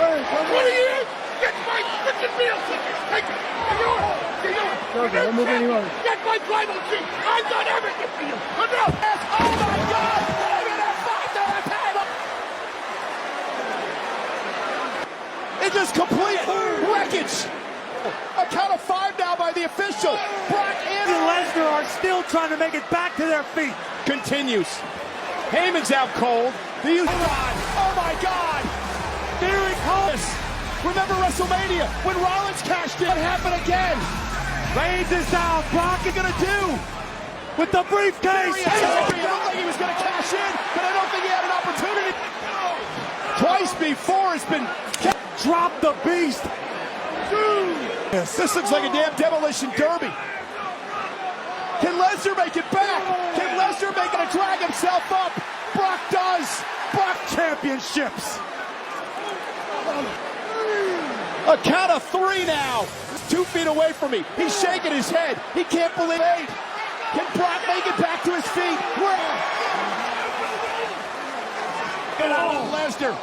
20 years? Get my freaking meal tickets. Take it. Don't move anymore. Get my tribal seat. I've done everything for you. Enough. Oh my God. Look at that $5 table. It is complete wreckage. A count of 5 now by the official. Brock and Lesnar are still trying to make it back to their feet. continues. Heyman's out cold. Oh my God. Here he comes. Remember WrestleMania when Rollins cashed in? It happened again. Reigns is down. Brock is Gonna do? with the briefcase. It looked like he was gonna cash in, but I don't think he had an opportunity. Twice before it's been Drop the beast. This looks like a damn demolition derby. Can Lesnar make it back? Can Lesnar make it to drag himself up? Brock does. Brock Championships. a count of 3 now. 2 feet away from me. He's shaking his head. He can't believe it. Can Brock make it back to his feet? Get out of Lesnar.